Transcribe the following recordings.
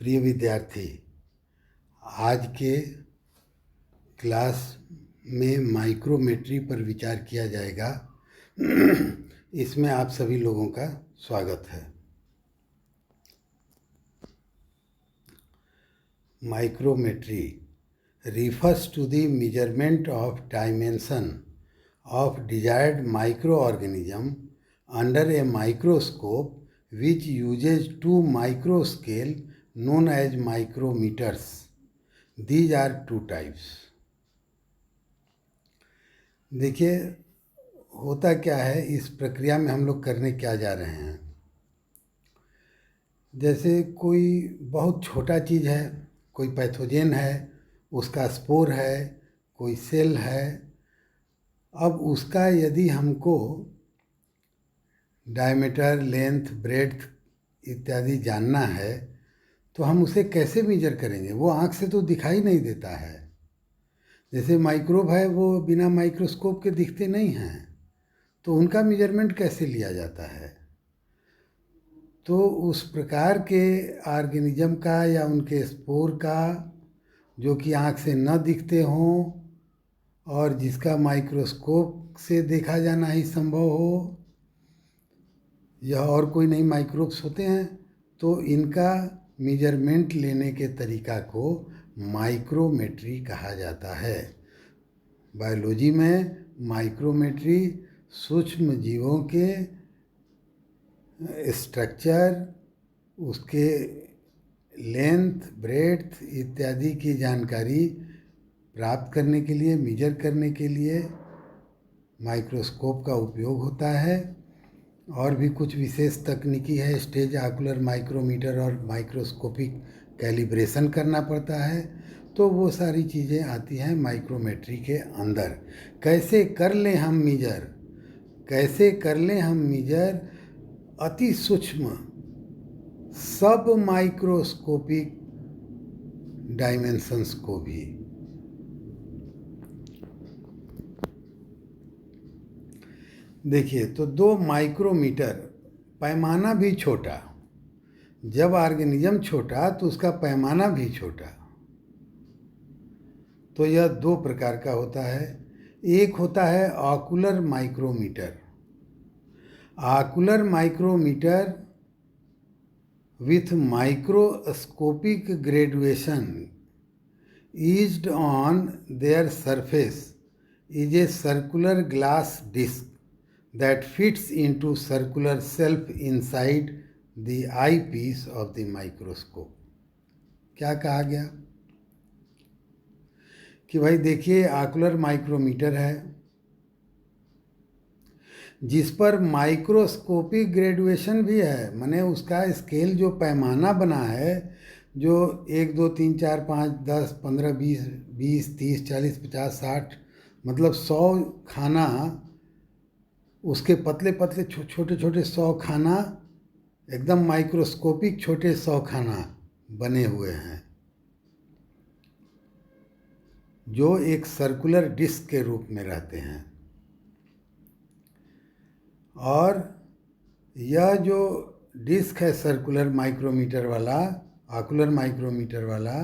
प्रिय विद्यार्थी, आज के क्लास में माइक्रोमेट्री पर विचार किया जाएगा। इसमें आप सभी लोगों का स्वागत है। Micrometry refers to the measurement of dimension of desired microorganism under a microscope which uses two micro scale known as micrometers. These are two types. देखिए होता क्या है, इस प्रक्रिया में हम लोग करने क्या जा रहे हैं। जैसे कोई बहुत छोटा चीज़ है, कोई पैथोजेन है, उसका स्पोर है, कोई सेल है। अब उसका यदि हमको डायमीटर, लेंथ, ब्रेड्थ इत्यादि जानना है तो हम उसे कैसे मेजर करेंगे? वो आँख से तो दिखाई नहीं देता है। जैसे माइक्रोब है, वो बिना माइक्रोस्कोप के दिखते नहीं हैं, तो उनका मेजरमेंट कैसे लिया जाता है? तो उस प्रकार के ऑर्गेनिज्म का या उनके स्पोर का जो कि आँख से न दिखते हों और जिसका माइक्रोस्कोप से देखा जाना ही संभव हो, यह और कोई नहीं माइक्रोब्स होते हैं, तो इनका मेजरमेंट लेने के तरीका को माइक्रोमेट्री कहा जाता है। बायोलॉजी में माइक्रोमेट्री सूक्ष्म जीवों के स्ट्रक्चर, उसके लेंथ, ब्रेड्थ इत्यादि की जानकारी प्राप्त करने के लिए, मेजर करने के लिए माइक्रोस्कोप का उपयोग होता है। और भी कुछ विशेष तकनीकी है, स्टेज आकुलर माइक्रोमीटर और माइक्रोस्कोपिक कैलिब्रेशन करना पड़ता है। तो वो सारी चीज़ें आती हैं माइक्रोमेट्री के अंदर। कैसे कर लें हम मेजर, कैसे कर लें हम मेजर अति सूक्ष्म सब माइक्रोस्कोपिक डायमेंशंस को भी। देखिए, तो 2 माइक्रोमीटर, पैमाना भी छोटा। जब ऑर्गेनिज्म छोटा तो उसका पैमाना भी छोटा। तो यह 2 प्रकार का होता है। एक होता है ocular micrometer. Ocular micrometer with microscopic graduation etched on their surface is a circular glass disc that fits into circular shelf inside the eyepiece of the microscope. क्या कहा गया कि भाई देखिए, ऑकुलर माइक्रोमीटर है जिस पर माइक्रोस्कोपिक ग्रेजुएशन भी है, माने उसका स्केल जो पैमाना बना है, जो 1 2 3 4 5 10 15 20 20 30 40 50 60 मतलब 100 खाना, उसके पतले पतले छोटे छोटे 100 खाना, एकदम माइक्रोस्कोपिक छोटे 100 खाना बने हुए हैं, जो एक सर्कुलर डिस्क के रूप में रहते हैं। और यह जो डिस्क है सर्कुलर माइक्रोमीटर वाला, ऑकुलर माइक्रोमीटर वाला,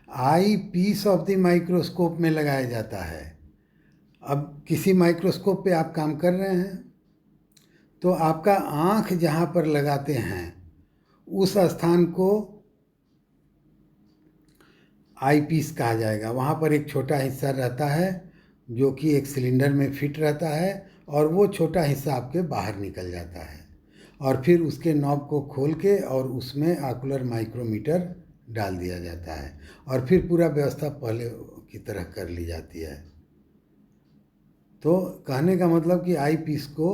आई पीस ऑफ द माइक्रोस्कोप में लगाया जाता है। अब किसी माइक्रोस्कोप पे आप काम कर रहे हैं तो आपका आँख जहाँ पर लगाते हैं उस स्थान को आई पीस कहा जाएगा। वहाँ पर एक छोटा हिस्सा रहता है जो कि एक सिलेंडर में फिट रहता है, और वो छोटा हिस्सा आपके बाहर निकल जाता है, और फिर उसके नॉब को खोल के और उसमें ऑकुलर माइक्रोमीटर डाल दिया जाता है, और फिर पूरा व्यवस्था पहले की तरह कर ली जाती है। तो कहने का मतलब कि आई पीस को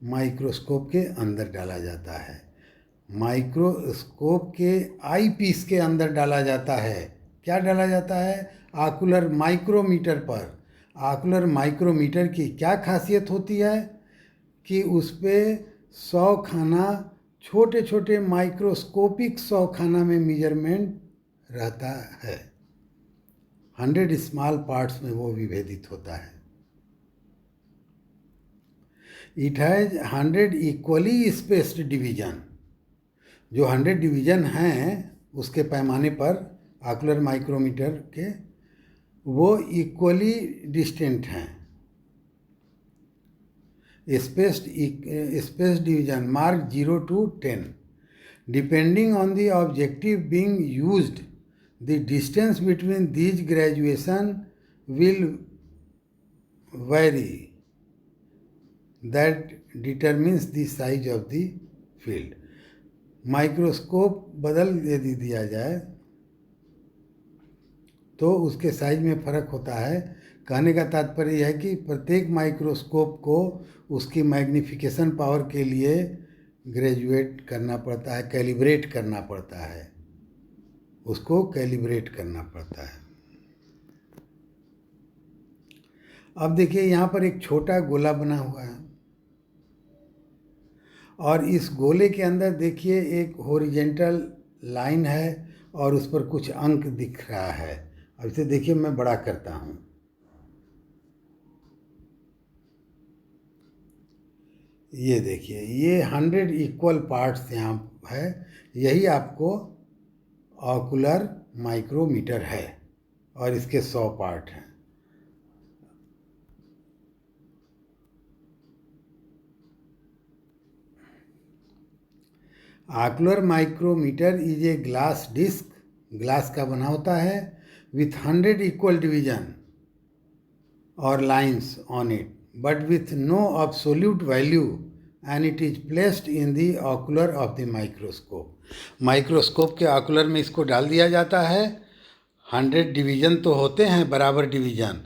माइक्रोस्कोप के अंदर डाला जाता है। माइक्रोस्कोप के आई पीस के अंदर डाला जाता है। क्या डाला जाता है? ऑकुलर माइक्रोमीटर पर। ऑकुलर माइक्रोमीटर की क्या खासियत होती है कि उस पर 100 खाना छोटे छोटे माइक्रोस्कोपिक 100 खाना में मेजरमेंट रहता है। 100 स्मॉल पार्ट्स में वो विभेदित होता है। It has 100 equally spaced division. जो 100 डिवीजन हैं उसके पैमाने पर ऑकुलर माइक्रोमीटर के, वो इक्वली डिस्टेंट हैं। Space division mark 0 to 10 depending on the objective being used. The distance between these graduation will vary. That determines the size of the field. Microscope बदल यदि दिया जाए तो उसके साइज में फ़र्क होता है। कहने का तात्पर्य यह है कि प्रत्येक माइक्रोस्कोप को उसकी मैग्नीफिकेशन पावर के लिए ग्रेजुएट करना पड़ता है, कैलिब्रेट करना पड़ता है, उसको कैलिब्रेट करना पड़ता है। अब देखिए यहाँ पर एक छोटा गोला बना हुआ है और इस गोले के अंदर देखिए एक हॉरिजेंटल लाइन है और उस पर कुछ अंक दिख रहा है। अब इसे देखिए मैं बड़ा करता हूँ। ये देखिए ये 100 इक्वल पार्ट्स यहाँ है। यही आपको ऑकुलर माइक्रोमीटर है और इसके 100 पार्ट हैं। Ocular micrometer is a glass disc, glass का बना होता है, with 100 equal division or lines on it, but with no absolute value, and it is placed in the ocular of the microscope. Microscope के ocular में इसको डाल दिया जाता है। 100 डिवीज़न तो होते हैं, बराबर डिवीज़न,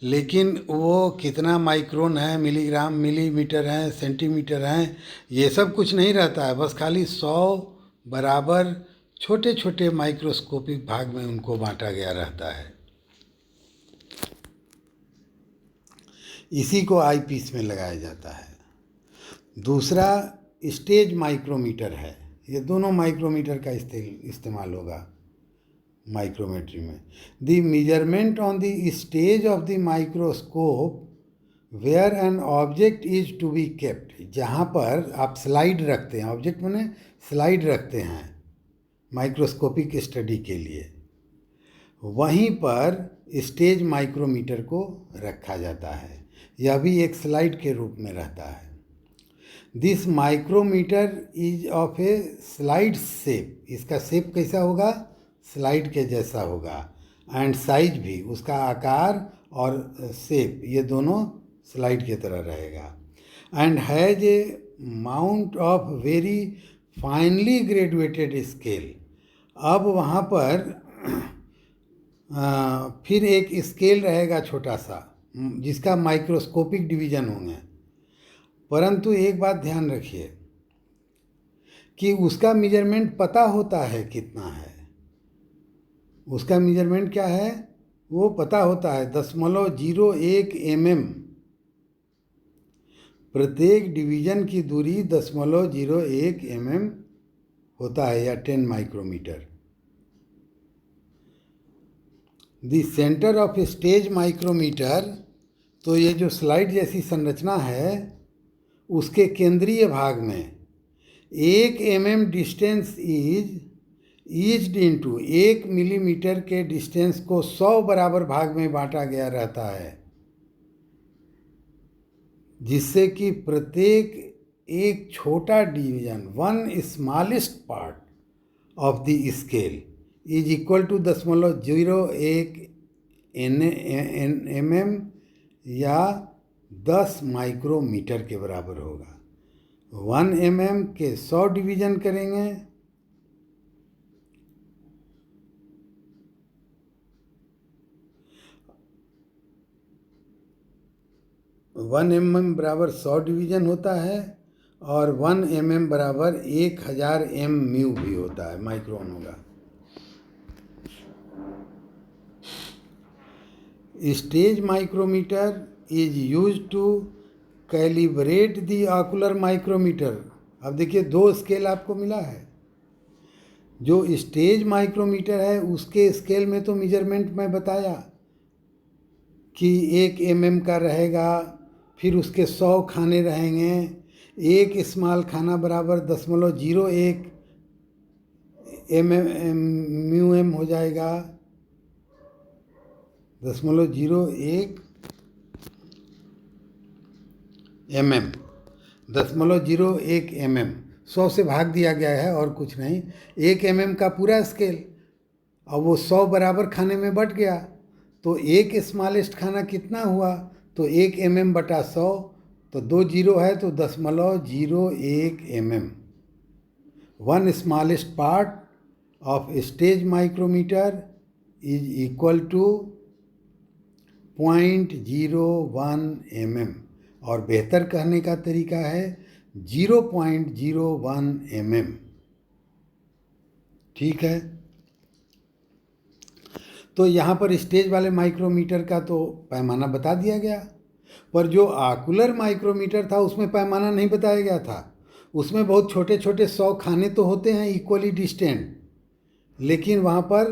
लेकिन वो कितना माइक्रोन है, मिलीग्राम, मिलीमीटर है, सेंटीमीटर हैं, ये सब कुछ नहीं रहता है। बस खाली 100 बराबर छोटे छोटे माइक्रोस्कोपिक भाग में उनको बांटा गया रहता है। इसी को आई पीस में लगाया जाता है। दूसरा स्टेज माइक्रोमीटर है। ये दोनों माइक्रोमीटर का इस्तेमाल होगा माइक्रोमेट्री में। The measurement on the stage of the microscope where an object is to be kept, जहाँ पर आप स्लाइड रखते हैं, ऑब्जेक्ट माने स्लाइड रखते हैं माइक्रोस्कोपिक स्टडी के लिए, वहीं पर स्टेज माइक्रोमीटर को रखा जाता है। यह भी एक स्लाइड के रूप में रहता है। This micrometer is of a slide shape, इसका शेप कैसा होगा, स्लाइड के जैसा होगा, एंड साइज भी, उसका आकार और शेप ये दोनों स्लाइड की तरह रहेगा। And has a mount of very finally graduated scale. अब वहाँ पर फिर एक स्केल रहेगा छोटा सा, जिसका माइक्रोस्कोपिक डिवीज़न होंगे। परंतु एक बात ध्यान रखिए कि उसका मेजरमेंट पता होता है कितना है, उसका मेजरमेंट क्या है वो पता होता है, 0.01 mm। प्रत्येक डिवीज़न की दूरी 0.01 mm होता है, या 10 micrometre. The centre of stage micrometer, तो ये जो स्लाइड जैसी संरचना है उसके केंद्रीय भाग में 1 mm distance is eased into, 1 millimetre के डिस्टेंस को 100 बराबर भाग में बांटा गया रहता है, जिससे कि प्रत्येक एक छोटा division, 1 smallest part of the scale is equal to 0.01 mm या 10 माइक्रोमीटर के बराबर होगा। 1 mm के 100 डिवीजन करेंगे, वन mm बराबर 100 डिवीजन होता है, और 1 mm बराबर 1000 mu भी होता है, माइक्रोन होगा। Stage micrometer is use to calibrate the ocular micrometer. अब देखिए 2 स्केल आपको मिला है। जो स्टेज माइक्रोमीटर है उसके स्केल में तो मेजरमेंट मैं बताया कि 1 mm का रहेगा, फिर उसके 100 खाने रहेंगे, एक स्मॉल खाना बराबर 0.01 म्यू एम हो जाएगा 0.01 mm, 0.01 mm 100 से भाग दिया गया है और कुछ नहीं। 1 mm का पूरा स्केल, अब वो 100 बराबर खाने में बट गया, तो एक स्मॉलेस्ट खाना कितना हुआ, तो 1 mm बटा 100, तो 2 जीरो है तो 0.01 mm। One smallest part of stage micrometer is equal to 0.01 mm, और बेहतर कहने का तरीका है 0.01 mm। ठीक है, तो यहाँ पर स्टेज वाले माइक्रोमीटर का तो पैमाना बता दिया गया, पर जो आकुलर माइक्रोमीटर था उसमें पैमाना नहीं बताया गया था। उसमें बहुत छोटे छोटे 100 खाने तो होते हैं इक्वली डिस्टेंट, लेकिन वहाँ पर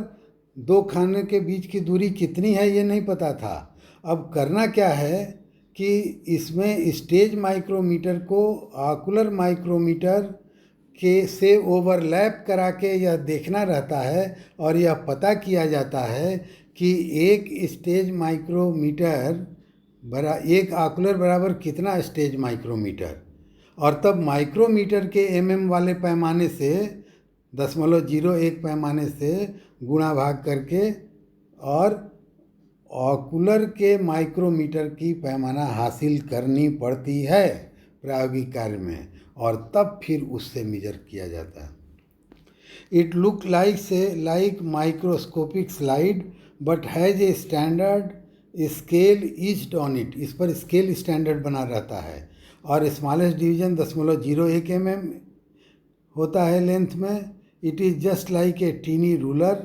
2 खाने के बीच की दूरी कितनी है ये नहीं पता था। अब करना क्या है कि इसमें स्टेज माइक्रोमीटर को आकुलर माइक्रोमीटर के से ओवरलैप करा के यह देखना रहता है, और यह पता किया जाता है कि एक स्टेज माइक्रोमीटर एक आकुलर बराबर कितना स्टेज माइक्रोमीटर, और तब माइक्रोमीटर के mm वाले पैमाने से 0.01 पैमाने से गुणा भाग करके और ऑकुलर के माइक्रोमीटर की पैमाना हासिल करनी पड़ती है प्रायोगिक कार्य में, और तब फिर उससे मेजर किया जाता है। It look like microscopic slide but has a standard scale etched on it. इस पर स्केल स्टैंडर्ड बना रहता है, और स्मॉलेस्ट डिवीजन 0.01 mm होता है लेंथ में। It is just like a tiny ruler.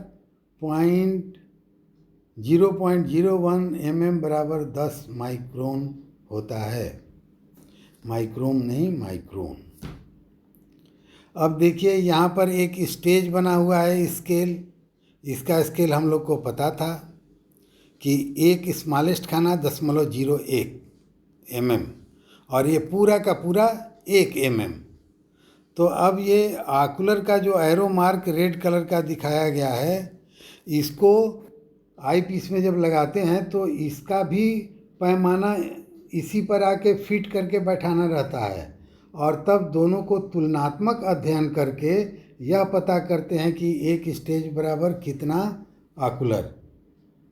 0.01 mm बराबर 10 माइक्रोन होता है, माइक्रोन नहीं माइक्रोन। अब देखिए यहाँ पर एक स्टेज बना हुआ है स्केल, इसका स्केल हम लोग को पता था कि एक स्मॉलेस्ट खाना 0.01 mm, और ये पूरा का पूरा 1 mm। तो अब ये आकुलर का जो एरो मार्क रेड कलर का दिखाया गया है, इसको आई पीस में जब लगाते हैं तो इसका भी पैमाना इसी पर आके फिट करके बैठाना रहता है, और तब दोनों को तुलनात्मक अध्ययन करके यह पता करते हैं कि एक स्टेज बराबर कितना आकुलर,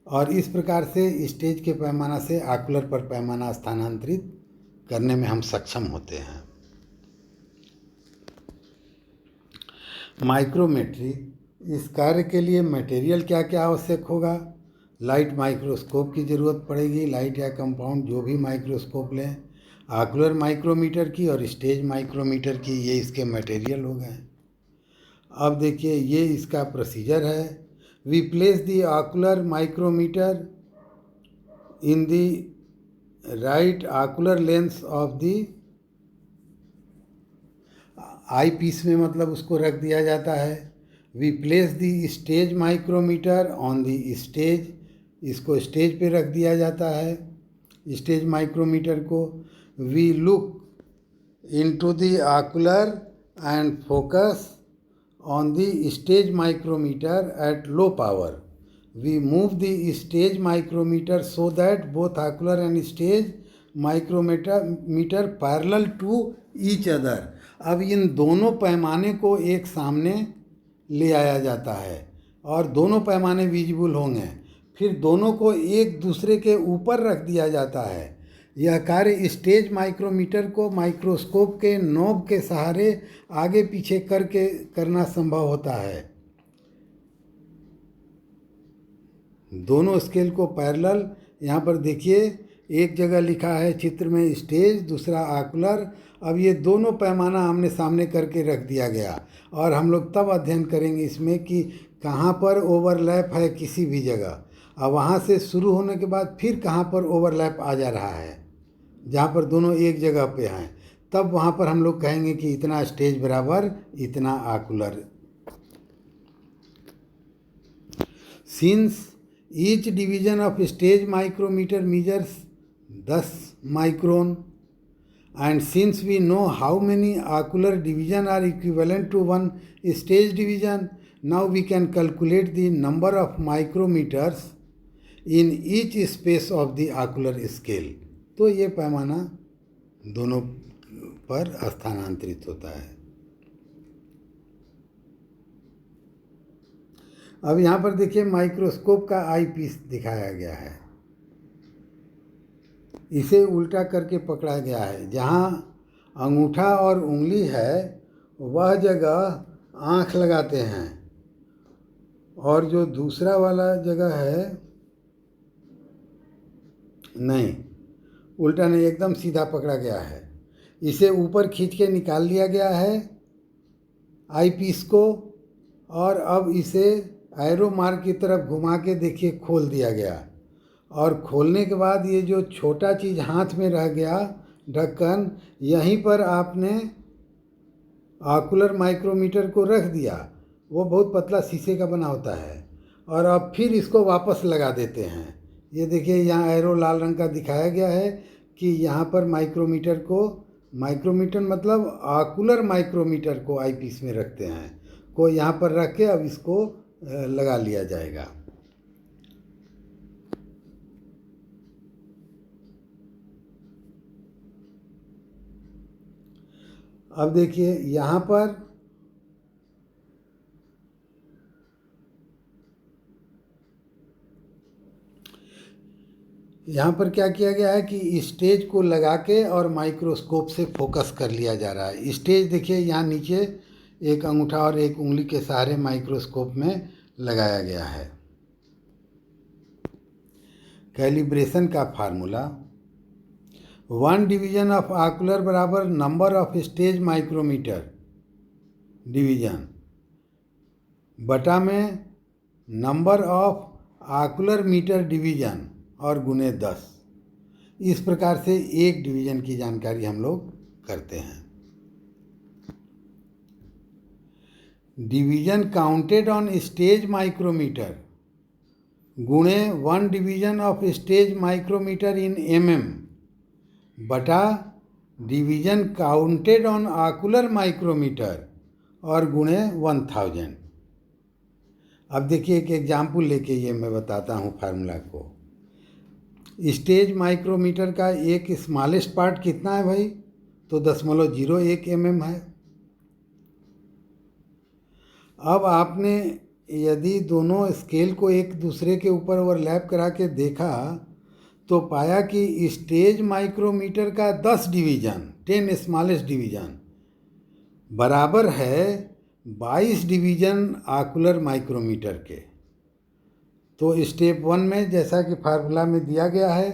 और इस प्रकार से स्टेज के पैमाना से आकुलर पर पैमाना स्थानांतरित करने में हम सक्षम होते हैं। माइक्रोमेट्री, इस कार्य के लिए मटेरियल क्या क्या आवश्यक होगा? लाइट माइक्रोस्कोप की ज़रूरत पड़ेगी, लाइट या कंपाउंड जो भी माइक्रोस्कोप लें, आकुलर माइक्रोमीटर की और स्टेज माइक्रोमीटर की, ये इसके मटेरियल हो गए। अब देखिए ये इसका प्रोसीजर है। We place the ocular micrometer in the right ocular lens of the eyepiece में, मतलब उसको रख दिया जाता है। We place the stage micrometer on the stage, इसको स्टेज पे रख दिया जाता है स्टेज माइक्रोमीटर को। We look into the ocular and focus on the stage micrometer at low power. We move the stage micrometer so that both ocular and stage micrometer parallel to each other. अब इन दोनों पैमाने को एक सामने ले आया जाता है और दोनों पैमाने विजिबल होंगे, फिर दोनों को एक दूसरे के ऊपर रख दिया जाता है। यह कार्य स्टेज माइक्रोमीटर को माइक्रोस्कोप के नॉब के सहारे आगे पीछे करके करना संभव होता है। दोनों स्केल को पैरेलल, यहाँ पर देखिए एक जगह लिखा है चित्र में स्टेज, दूसरा आकुलर। अब ये दोनों पैमाना आमने सामने करके रख दिया गया, और हम लोग तब अध्ययन करेंगे इसमें कि कहाँ पर ओवरलैप है किसी भी जगह, और वहाँ से शुरू होने के बाद फिर कहाँ पर ओवरलैप आ जा रहा है, जहाँ पर दोनों एक जगह पे हैं, तब वहाँ पर हम लोग कहेंगे कि इतना स्टेज बराबर इतना ocular. Since each division of stage micrometer measures 10 micron, and since we know how many ocular division are equivalent to one stage division, now we can calculate the number of micrometres in each space of the ocular scale. तो ये पैमाना दोनों पर स्थानांतरित होता है। अब यहाँ पर देखिए माइक्रोस्कोप का आई पीस दिखाया गया है। इसे उल्टा करके पकड़ा गया है। जहाँ अंगूठा और उंगली है वह जगह आँख लगाते हैं, और जो दूसरा वाला जगह है नहीं, उल्टा नहीं, एकदम सीधा पकड़ा गया है। इसे ऊपर खींच के निकाल लिया गया है आई पीस को, और अब इसे एरो मार्क की तरफ घुमा के देखिए खोल दिया गया। और खोलने के बाद ये जो छोटा चीज़ हाथ में रह गया ढक्कन, यहीं पर आपने आकुलर माइक्रोमीटर को रख दिया। वो बहुत पतला शीशे का बना होता है। और अब फिर इसको वापस लगा देते हैं। ये देखिए यहाँ एरो लाल रंग का दिखाया गया है कि यहाँ पर माइक्रोमीटर को, माइक्रोमीटर मतलब आकुलर माइक्रोमीटर को आईपीस में रखते हैं, को यहाँ पर रख के अब इसको लगा लिया जाएगा। अब देखिए यहाँ पर क्या किया गया है कि स्टेज को लगा के और माइक्रोस्कोप से फोकस कर लिया जा रहा है। स्टेज देखिए यहाँ नीचे एक अंगूठा और एक उंगली के सहारे माइक्रोस्कोप में लगाया गया है। कैलिब्रेशन का फार्मूला, 1 डिवीजन ऑफ आकुलर बराबर number of stage micrometer division बटा में number of ocular meter division और गुने 10। इस प्रकार से एक डिवीजन की जानकारी हम लोग करते हैं। Division counted on stage micrometer गुणे 1 division of stage micrometer in बटा division counted on ocular micrometer और गुणे 1000। अब देखिए एक एग्जाम्पल लेके ये मैं बताता हूँ फार्मूला को। स्टेज माइक्रोमीटर का एक स्मॉलेस्ट पार्ट कितना है भाई? तो 0.01 mm है। अब आपने यदि दोनों स्केल को एक दूसरे के ऊपर ओवरलैप करा के देखा तो पाया कि स्टेज माइक्रोमीटर का 10 डिवीजन, 10 स्मॉलेस्ट डिवीजन बराबर है 22 डिवीजन आकुलर माइक्रोमीटर के। तो स्टेप 1 में जैसा कि फार्मूला में दिया गया है,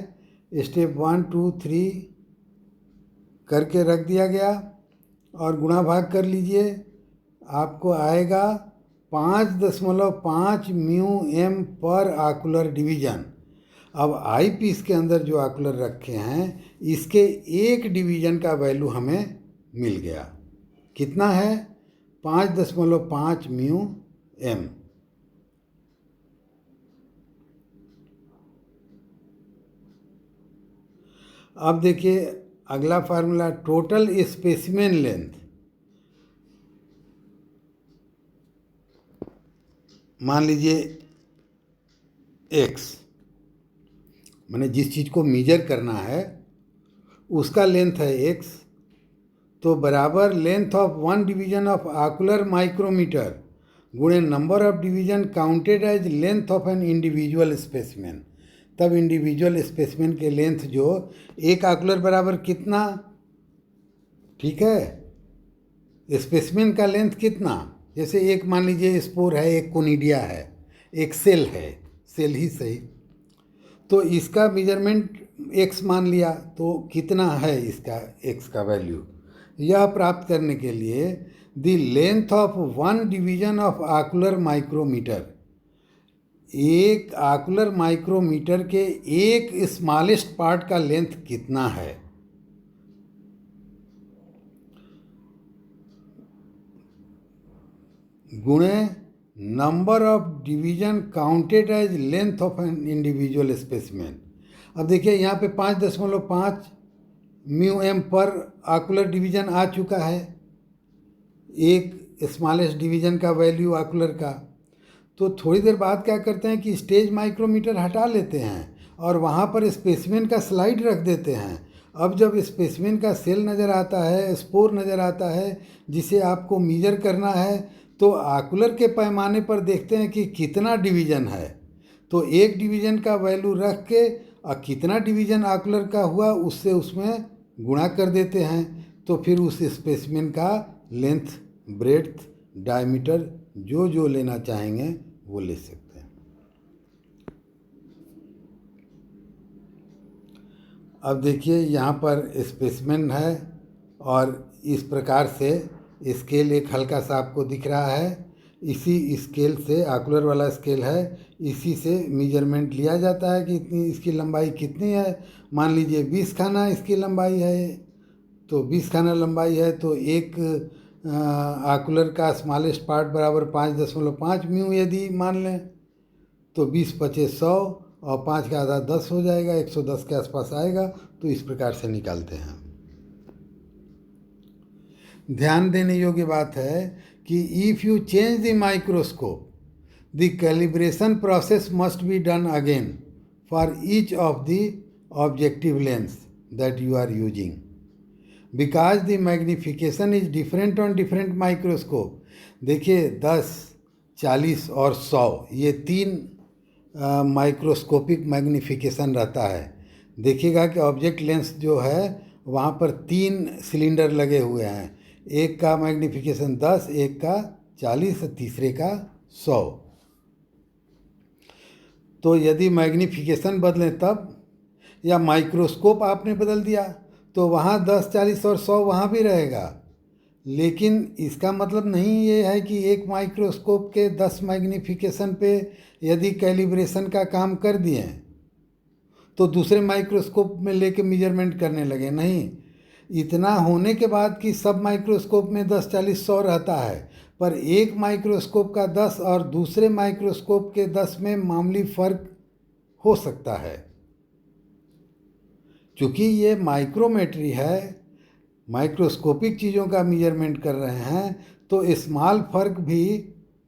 स्टेप 1, 2, 3 करके रख दिया गया और गुणा भाग कर लीजिए। आपको आएगा 5.5 म्यू एम पर आकुलर डिवीजन। अब आई पीस के अंदर जो आकुलर रखे हैं इसके एक डिवीजन का वैल्यू हमें मिल गया। कितना है? 5.5 म्यू एम। अब देखिए अगला फार्मूला, टोटल स्पेसिमेन लेंथ। मान लीजिए x, माने जिस चीज़ को मेजर करना है उसका लेंथ है x, तो बराबर length of 1 division of ocular micrometer गुणे number of division counted as length of an individual specimen. तब इंडिविजुअल स्पेसिमेन के लेंथ जो एक आकुलर बराबर कितना, ठीक है, स्पेसिमेन का लेंथ कितना। जैसे एक मान लीजिए स्पोर है, एक कोनिडिया है, एक सेल है, सेल ही सही, तो इसका मेजरमेंट x मान लिया, तो कितना है इसका x का वैल्यू। यह प्राप्त करने के लिए the length of 1 division of ocular micrometer, एक आकुलर माइक्रोमीटर के एक स्मॉलेस्ट पार्ट का लेंथ कितना है, गुणे number of division counted as length of an individual specimen. अब देखिए यहाँ पे 5.5 म्यू एम पर आकुलर डिवीजन आ चुका है एक स्मॉलेस्ट डिवीज़न का वैल्यू आकुलर का। तो थोड़ी देर बाद क्या करते हैं कि स्टेज माइक्रोमीटर हटा लेते हैं और वहाँ पर स्पेसिमेन का स्लाइड रख देते हैं। अब जब स्पेसिमेन का सेल नज़र आता है, स्पोर नज़र आता है, जिसे आपको मीजर करना है, तो आकुलर के पैमाने पर देखते हैं कि कितना डिवीज़न है। तो एक डिवीज़न का वैल्यू रख के और कितना डिवीज़न आकुलर का हुआ उससे उसमें गुणा कर देते हैं। तो फिर उस स्पेसिमेन का लेंथ, ब्रेड्थ, डायमीटर जो लेना चाहेंगे वो ले सकते हैं। अब देखिए यहाँ पर स्पेसिमेन है और इस प्रकार से स्केल एक हल्का सा आपको दिख रहा है। इसी स्केल से, आकुलर वाला स्केल है, इसी से मेजरमेंट लिया जाता है कि इतनी इसकी लंबाई कितनी है। मान लीजिए 20 खाना इसकी लंबाई है, तो 20 खाना लंबाई है तो एक आकुलर का स्मॉलेस्ट पार्ट बराबर 5.5 म्यू यदि मान लें तो 20 पचे 100 और 5 का आधा 10 हो जाएगा, 110 के आसपास आएगा। तो इस प्रकार से निकालते हैं। ध्यान देने योग्य बात है कि if you change the microscope the calibration process must be done again for each of the objective lens that you are using because the magnification is different on different microscope. देखिए 10, 40 और 100 ये 3 माइक्रोस्कोपिक मैग्निफिकेशन रहता है। देखिएगा कि object lens जो है वहाँ पर 3 सिलेंडर लगे हुए हैं, एक का मैग्निफिकेशन 10, एक का 40 और तीसरे का 100। तो यदि मैग्निफिकेशन बदलें तब, या माइक्रोस्कोप आपने बदल दिया तो वहाँ 10, 40 और 100 वहाँ भी रहेगा। लेकिन इसका मतलब नहीं ये है कि एक माइक्रोस्कोप के 10 मैग्निफिकेशन पे यदि कैलिब्रेशन का काम कर दिए तो दूसरे माइक्रोस्कोप में लेके मेजरमेंट करने लगे। नहीं, इतना होने के बाद कि सब माइक्रोस्कोप में 10, 40, 100 रहता है, पर एक माइक्रोस्कोप का 10 और दूसरे माइक्रोस्कोप के 10 में मामूली फ़र्क हो सकता है। चूँकि ये माइक्रोमेट्री है, माइक्रोस्कोपिक चीज़ों का मेजरमेंट कर रहे हैं, तो स्मॉल फर्क भी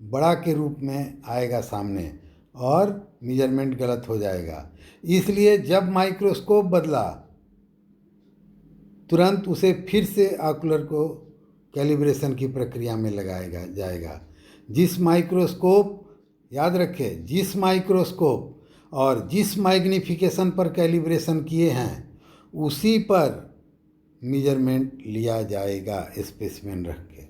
बड़ा के रूप में आएगा सामने और मेजरमेंट गलत हो जाएगा। इसलिए जब माइक्रोस्कोप बदला तुरंत उसे फिर से आकुलर को कैलिब्रेशन की प्रक्रिया में लगाया जाएगा। जिस माइक्रोस्कोप, याद रखें, जिस माइक्रोस्कोप और जिस मैग्निफिकेशन पर कैलिब्रेशन किए हैं उसी पर मेजरमेंट लिया जाएगा स्पेसिमेन रख के।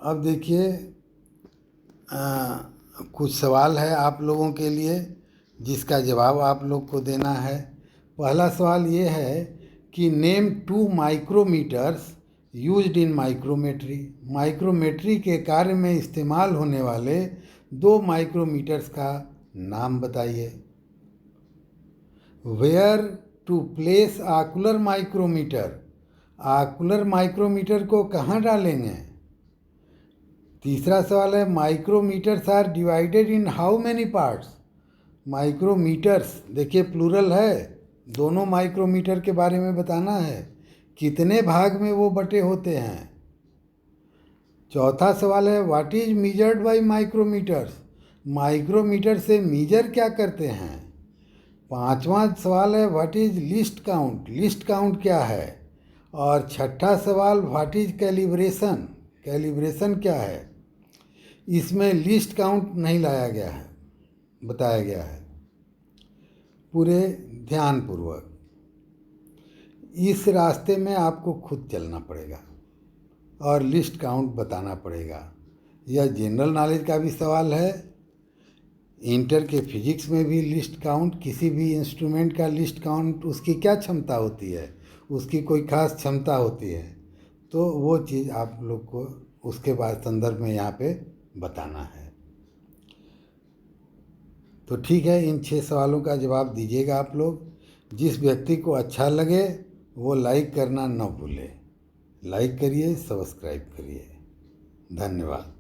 अब देखिए कुछ सवाल है आप लोगों के लिए जिसका जवाब आप लोग को देना है। पहला सवाल ये है कि name 2 micrometres used in micrometry. Micrometry के कार्य में इस्तेमाल होने वाले 2 माइक्रोमीटर्स का नाम बताइए। Where to place ocular micrometer. Ocular micrometer को कहाँ डालेंगे। तीसरा सवाल है micrometers are divided in how many parts. Micrometers देखिए प्लूरल है, दोनों माइक्रोमीटर के बारे में बताना है, कितने भाग में वो बटे होते हैं। चौथा सवाल है what is measured by micrometers. Micrometer से मीजर क्या करते हैं। पांचवा सवाल है what is least count. Least count क्या है। और छठा सवाल व्हाट इज कैलिब्रेशन। कैलिब्रेशन क्या है। इसमें लिस्ट काउंट नहीं लाया गया है, बताया गया है। पूरे ध्यानपूर्वक इस रास्ते में आपको खुद चलना पड़ेगा और लिस्ट काउंट बताना पड़ेगा। यह जनरल नॉलेज का भी सवाल है। इंटर के फिजिक्स में भी लिस्ट काउंट, किसी भी इंस्ट्रूमेंट का लिस्ट काउंट, उसकी क्या क्षमता होती है, उसकी कोई खास क्षमता होती है, तो वो चीज़ आप लोग को उसके बाद संदर्भ में यहाँ पे बताना है। तो ठीक है, इन 6 सवालों का जवाब दीजिएगा आप लोग। जिस व्यक्ति को अच्छा लगे वो लाइक करना न भूले। लाइक करिए, सब्सक्राइब करिए। धन्यवाद।